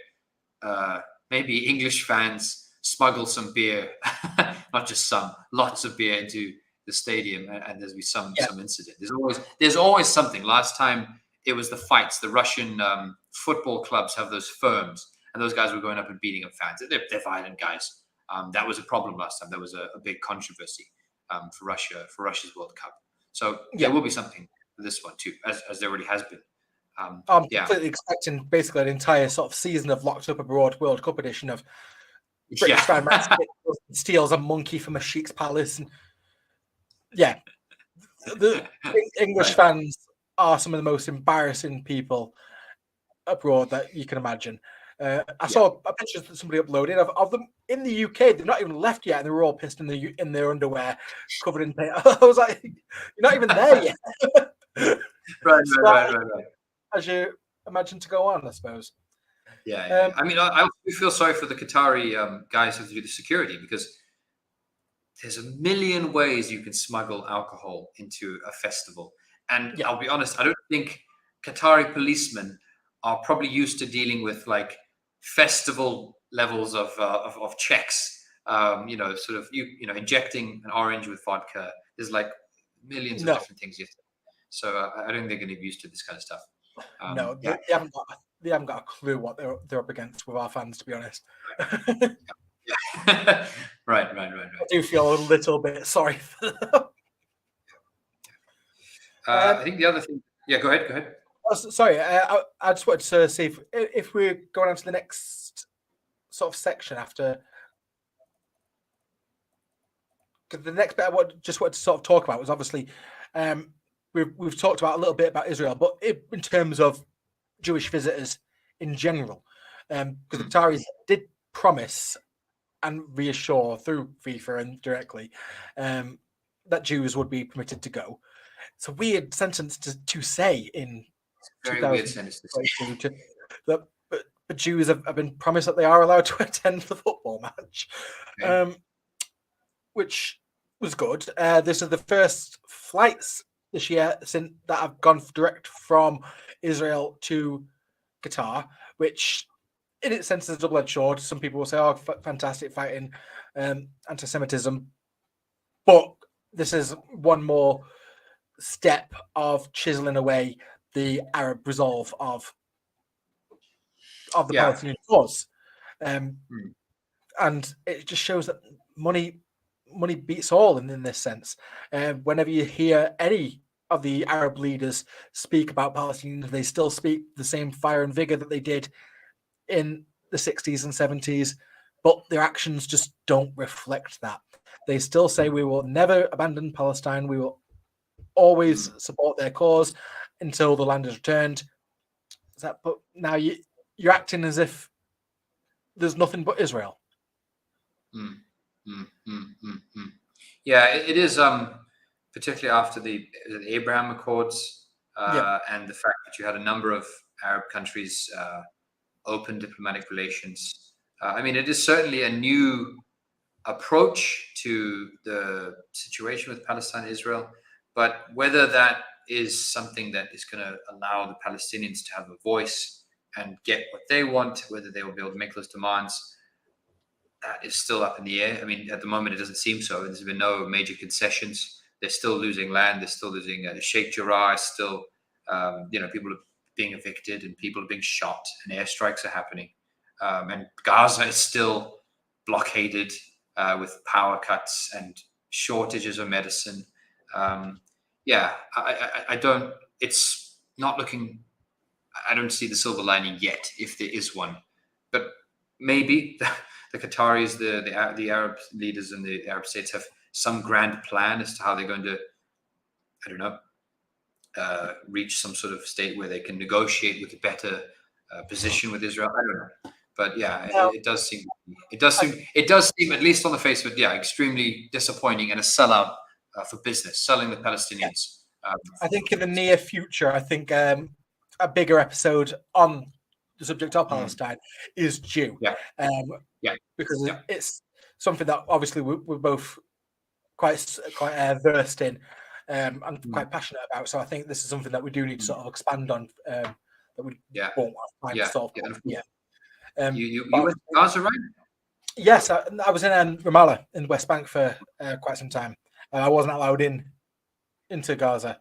A: maybe English fans smuggle some beer, not just some, lots of beer into the stadium, and there's be some incident. There's always something. Last time it was the fights. The Russian football clubs have those firms, and those guys were going up and beating up fans. They're violent guys. That was a problem last time. There was a big controversy for Russia's World Cup. So there will be something for this one too, as there already has been.
B: I'm completely expecting basically an entire sort of season of Locked Up Abroad World Cup edition of British fan steals a monkey from a sheik's palace. And the English fans are some of the most embarrassing people abroad that you can imagine. I saw a picture that somebody uploaded of them in the UK. They've not even left yet, and they were all pissed in their underwear, covered in paint. I was like, "You're not even there yet." Right. As you imagine to go on, I suppose.
A: Yeah. I mean, I feel sorry for the Qatari guys who have to do the security, because there's a million ways you can smuggle alcohol into a festival, And
B: Yeah.
A: I'll be honest, I don't think Qatari policemen are probably used to dealing with like festival levels of checks. Sort of injecting an orange with vodka. There's like millions of
B: No,
A: different things you have to. So I don't think they're going to be used to this kind of stuff.
B: no,
A: Yeah.
B: they haven't got a clue what they're up against with our fans, to be honest.
A: Right.
B: I do feel a little bit sorry for them.
A: I think the other thing. Yeah, go ahead.
B: Sorry, I just wanted to see if we're going on to the next sort of section after. Because the next bit just wanted to sort of talk about was obviously we've talked about a little bit about Israel, but in terms of Jewish visitors in general, because the Qataris did promise and reassure through FIFA and directly that Jews would be permitted to go. It's a weird sentence to say in
A: very weird sentence
B: that but Jews have been promised that they are allowed to attend the football match,
A: Okay.
B: which was good. This is the first flights this year since that have gone direct from Israel to Qatar, which in its sense is a double-edged sword. Some people will say, "Oh, fantastic fighting anti-Semitism," but this is one more step of chiseling away the Arab resolve of the Palestinian cause, and it just shows that money beats all in this sense. Whenever you hear any of the Arab leaders speak about Palestinians, they still speak the same fire and vigor that they did in the 60s and 70s, but their actions just don't reflect that. They still say we will never abandon Palestine, we will always support their cause until the land is returned. But now you're acting as if there's nothing but Israel.
A: Yeah, it is particularly after the Abraham Accords and the fact that you had a number of Arab countries open diplomatic relations. I mean, it is certainly a new approach to the situation with Palestine and Israel, but whether that is something that is going to allow the Palestinians to have a voice and get what they want, whether they will be able to make those demands, that is still up in the air. I mean, at the moment, it doesn't seem so. There's been no major concessions. They're still losing land. They're still losing Sheikh Jarrah. Is still, people are being evicted and people are being shot and airstrikes are happening. And Gaza is still blockaded with power cuts and shortages of medicine. I don't. It's not looking. I don't see the silver lining yet, if there is one. But maybe the Qataris, the Arab leaders and the Arab states have some grand plan as to how they're going to, I don't know, reach some sort of state where they can negotiate with a better position with Israel. I don't know, but yeah, it does seem at least on the face of it, extremely disappointing and a sellout for business, selling the Palestinians.
B: I think in the near future, a bigger episode on the subject of Palestine is due. Because it's something that obviously we're both quite versed in and quite passionate about. So I think this is something that we do need to sort of expand on. That we won't have time to solve.
A: You went to Gaza, right?
B: Yes, I was in Ramallah in the West Bank for quite some time. I wasn't allowed into Gaza,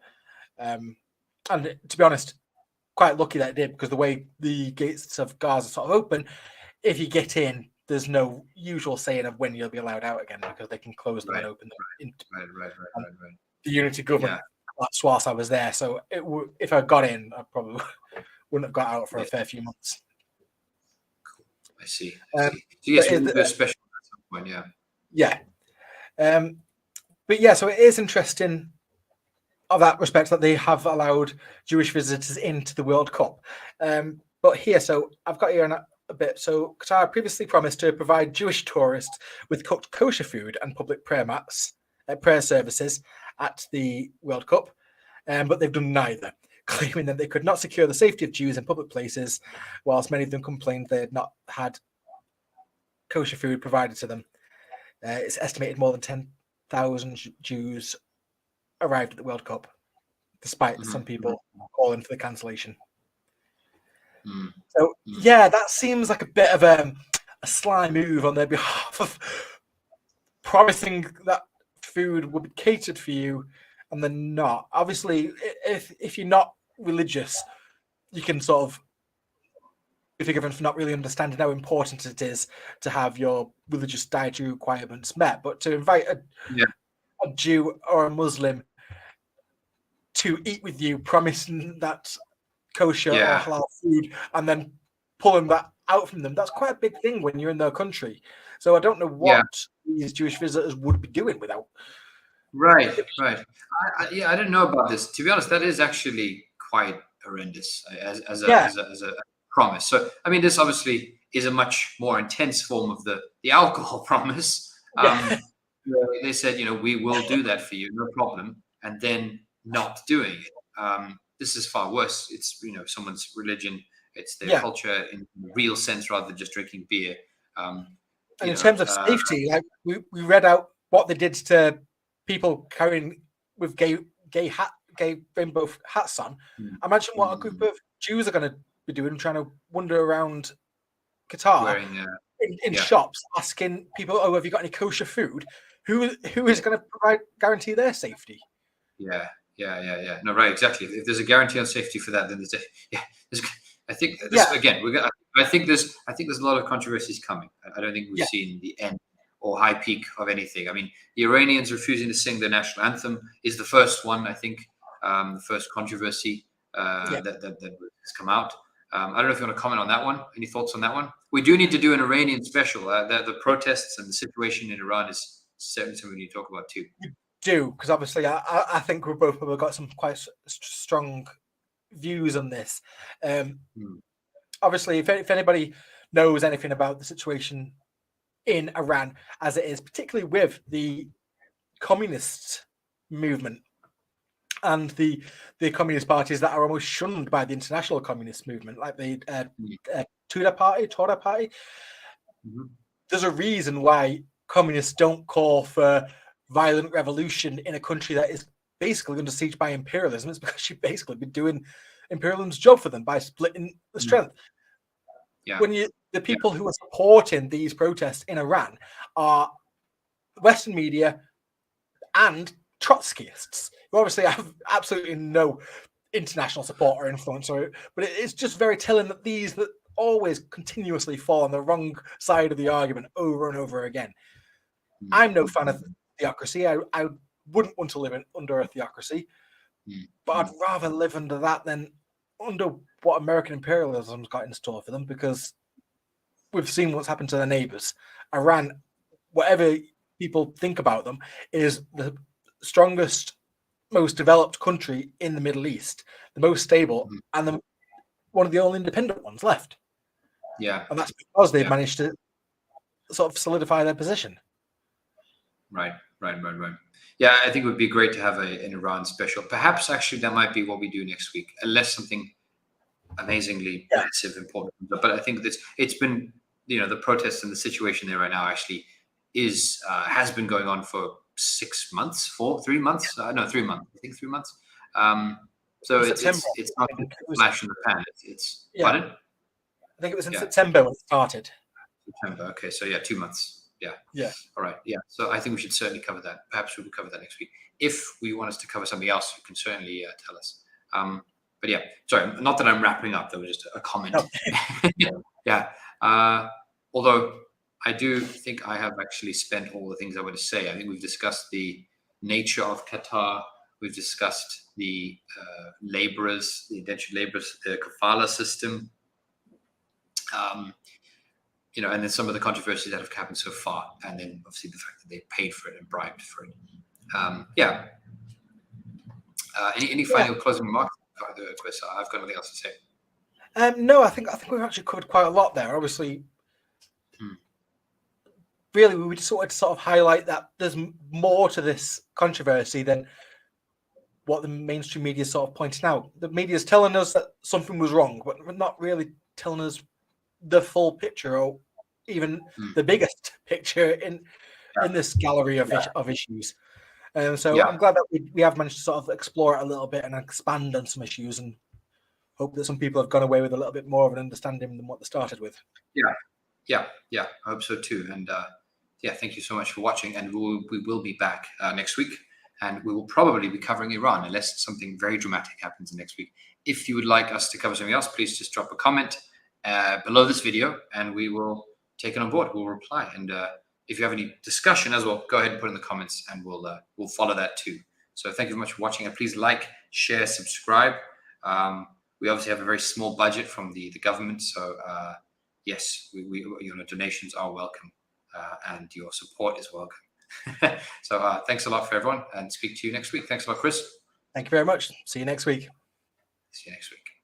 B: and to be honest, quite lucky that I did, because the way the gates of Gaza sort of open, if you get in, there's no usual saying of when you'll be allowed out again, because they can close them and open them.
A: Right.
B: The unity government. That's whilst I was there, so if I got in, I probably wouldn't have got out for a fair few months.
A: Cool. I see. So yes, we'll do a special at some point.
B: But yeah, so it is interesting of that respect that they have allowed Jewish visitors into the World Cup. But here, so I've got here a bit. So Qatar previously promised to provide Jewish tourists with cooked kosher food and public prayer services at the World Cup, but they've done neither, claiming that they could not secure the safety of Jews in public places, whilst many of them complained they had not had kosher food provided to them. It's estimated more than 10,000 Jews arrived at the World Cup despite some people calling for the cancellation.
A: Mm.
B: So yeah, that seems like a bit of a sly move on their behalf of promising that food will be catered for you and then not. Obviously, if you're not religious, you can sort of be forgiven for not really understanding how important it is to have your religious dietary requirements met. But to invite a Jew or a Muslim to eat with you, promising that kosher or halal food, and then pulling that out from them, that's quite a big thing when you're in their country. So I don't know what these Jewish visitors would be doing without.
A: Right. I didn't know about this. To be honest, that is actually quite horrendous as a promise. So, I mean, this obviously is a much more intense form of the alcohol promise. They said, we will do that for you, no problem, and then not doing it. This is far worse. It's someone's religion. It's their culture in the real sense, rather than just drinking beer.
B: And in terms of safety, like we read out what they did to people carrying with gay rainbow hats on. Imagine what a group of Jews are going to be doing, trying to wander around Qatar
A: wearing,
B: in shops, asking people, "Oh, have you got any kosher food?" Who is going to guarantee their safety?
A: Yeah. No, right, exactly. If there's a guarantee on safety for that, then I think again, I think there's a lot of controversies coming. I don't think we've seen the end or high peak of anything. I mean, the Iranians refusing to sing their national anthem is the first one. I think the first controversy that has come out. I don't know if you want to comment on that one. Any thoughts on that one? We do need to do an Iranian special. The protests and the situation in Iran is certainly something we need to talk about too.
B: Do, because obviously I think we've both got some quite strong views on this. Obviously, if anybody knows anything about the situation in Iran as it is, particularly with the communist movement and the communist parties that are almost shunned by the international communist movement, like the Tudeh Party. There's a reason why communists don't call for violent revolution in a country that is basically under siege by imperialism. It's because you've basically been doing imperialism's job for them by splitting the strength. When the people who are supporting these protests in Iran are Western media and Trotskyists, who obviously have absolutely no international support or influence, but it's just very telling that these that always continuously fall on the wrong side of the argument over and over again. I'm no fan of theocracy. I wouldn't want to live under a theocracy, but I'd rather live under that than under what American imperialism's got in store for them, because we've seen what's happened to their neighbors. Iran, whatever people think about them, is the strongest, most developed country in the Middle East, the most stable, and one of the only independent ones left. And that's because they've managed to sort of solidify their position.
A: Right. Yeah, I think it would be great to have an Iran special. Perhaps actually that might be what we do next week, unless something amazingly massive, important. But I think it's been, the protests and the situation there right now actually has been going on for 6 months, 3 months. No, 3 months. I think 3 months. So it's not a flash in the pan. It's pardon?
B: I think it was in September when it started.
A: September. Okay, so 2 months.
B: Yeah.
A: All right. Yeah. So I think we should certainly cover that. Perhaps we will cover that next week. If we want us to cover something else, you can certainly tell us. But yeah, sorry, not that I'm wrapping up. That was just a comment. Although I do think I have actually spent all the things I want to say. I think we've discussed the nature of Qatar. We've discussed the laborers, the indentured laborers, the kefala system. And then some of the controversies that have happened so far, and then obviously the fact that they paid for it and bribed for it. Any final closing remarks? I've got nothing else to say.
B: No, I think we've actually covered quite a lot there. Obviously, really, we just wanted to sort of highlight that there's more to this controversy than what the mainstream media is sort of pointing out. The media is telling us that something was wrong, but not really telling us the full picture or even the biggest picture in this gallery of issues. So
A: Yeah.
B: I'm glad that we have managed to sort of explore it a little bit and expand on some issues, and hope that some people have gone away with a little bit more of an understanding than what they started with.
A: Yeah, I hope so too. And yeah, thank you so much for watching. And we will be back next week, and we will probably be covering Iran unless something very dramatic happens next week. If you would like us to cover something else, please just drop a comment below this video, and we will take it on board. We'll reply. And if you have any discussion as well, go ahead and put in the comments, and we'll follow that too. So thank you very much for watching, and please like, share, subscribe. We obviously have a very small budget from the government, so yes, donations are welcome, and your support is welcome. So thanks a lot for everyone, and speak to you next week. Thanks a lot, Chris.
B: Thank you very much. See you next week.
A: See you next week.